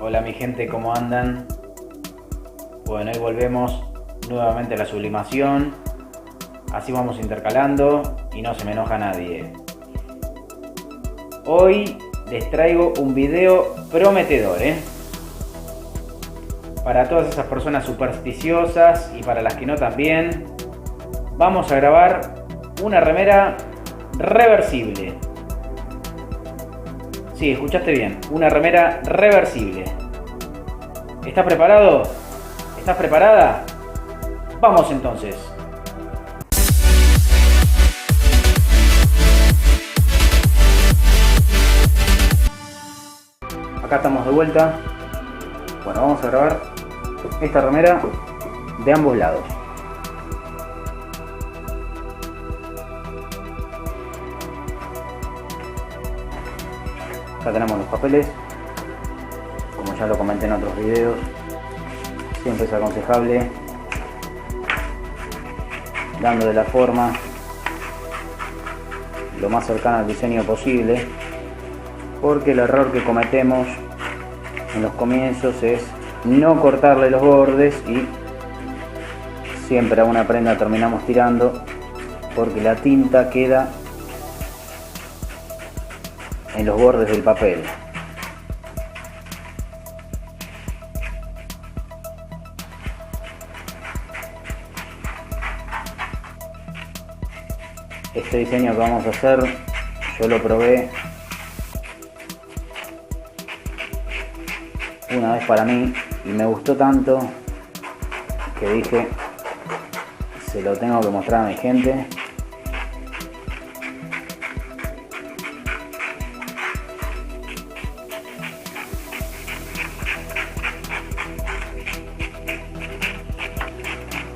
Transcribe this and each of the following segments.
Hola mi gente, ¿cómo andan? Bueno, hoy volvemos nuevamente a la sublimación. Así vamos intercalando y no se me enoja nadie. Hoy les traigo un video prometedor, para todas esas personas supersticiosas y para las que no también. Vamos a grabar una remera reversible. Sí, escuchaste bien, una remera reversible. ¿Estás preparado? ¿Estás preparada? Vamos entonces. Acá estamos de vuelta. Bueno, vamos a grabar esta remera de ambos lados. Acá tenemos los papeles. Como ya lo comenté en otros videos, siempre es aconsejable dándole la forma lo más cercana al diseño posible, porque el error que cometemos en los comienzos es no cortarle los bordes y siempre a una prenda terminamos tirando porque la tinta queda en los bordes del papel. Este diseño que vamos a hacer, yo lo probé una vez para mí y me gustó tanto que dije, se lo tengo que mostrar a mi gente.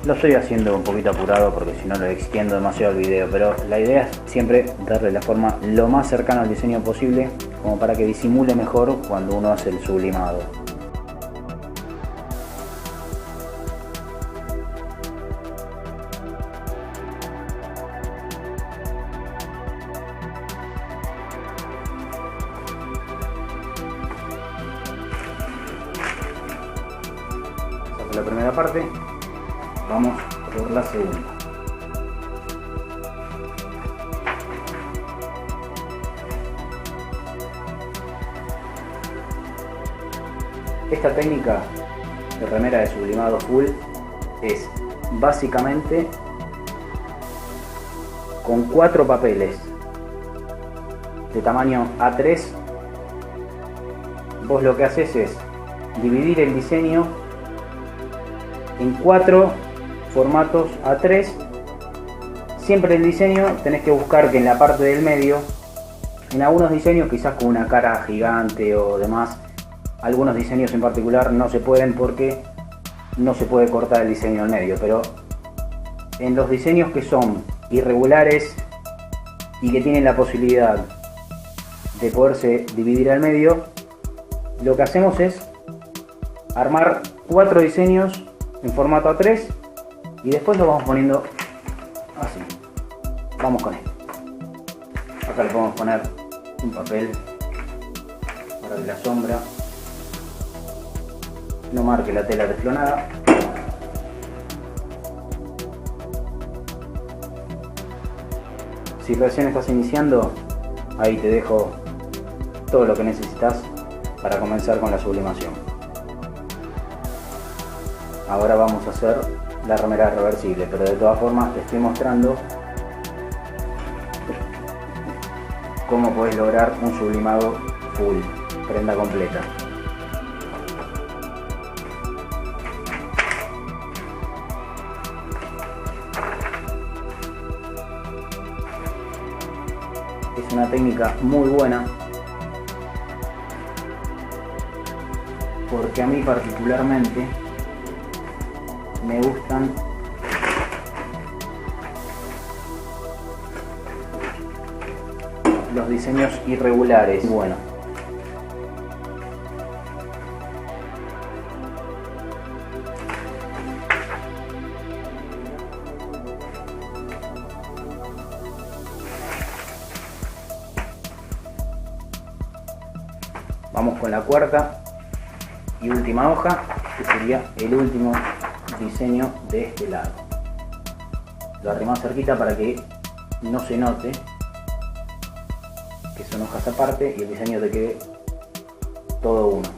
Lo estoy haciendo un poquito apurado porque si no lo extiendo demasiado el video, pero la idea es siempre darle la forma lo más cercana al diseño posible, como para que disimule mejor cuando uno hace el sublimado. Esa fue la primera parte. Vamos por la segunda. Esta técnica de remera de sublimado full es básicamente con 4 papeles de tamaño A3. Vos lo que haces es dividir el diseño en 4 formatos A3. Siempre el diseño tenés que buscar que en la parte del medio, en algunos diseños quizás con una cara gigante o demás, algunos diseños en particular no se pueden porque no se puede cortar el diseño al medio, pero en los diseños que son irregulares y que tienen la posibilidad de poderse dividir al medio, lo que hacemos es armar 4 diseños en formato A3 y después lo vamos poniendo así. Vamos con esto. Acá le podemos poner un papel para que la sombra no marque la tela teflonada. Si recién estás iniciando, ahí te dejo todo lo que necesitas para comenzar con la sublimación. Ahora vamos a hacer la remera reversible, pero de todas formas te estoy mostrando cómo puedes lograr un sublimado full, prenda completa. Es una técnica muy buena porque a mí particularmente me gustan los diseños irregulares. Bueno, Vamos con la cuarta. y última hoja, que sería el último diseño de este lado. Lo agarré más cerquita para que no se note que son hojas aparte y el diseño te quede todo uno.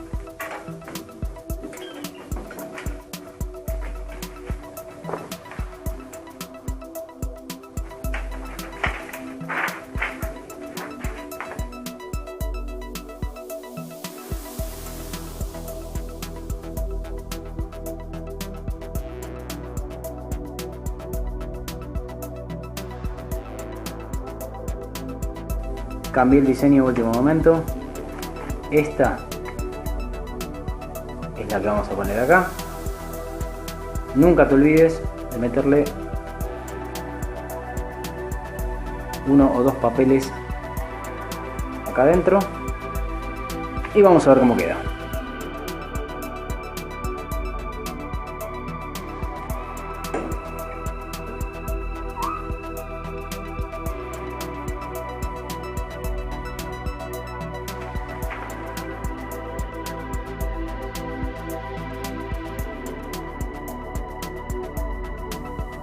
Cambié el diseño en último momento. Esta es la que vamos a poner acá. Nunca te olvides de meterle 1 o 2 papeles acá adentro y vamos a ver cómo queda.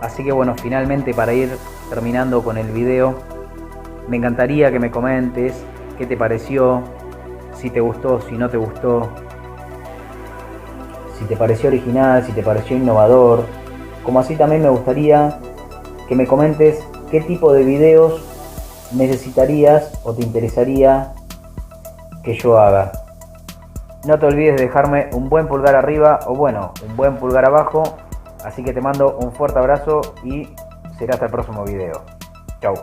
Así que bueno, finalmente para ir terminando con el video, me encantaría que me comentes qué te pareció, si te gustó, si no te gustó, si te pareció original, si te pareció innovador, como así también me gustaría que me comentes qué tipo de videos necesitarías o te interesaría que yo haga. No te olvides de dejarme un buen pulgar arriba o bueno, un buen pulgar abajo. Así que te mando un fuerte abrazo y será hasta el próximo video. Chau.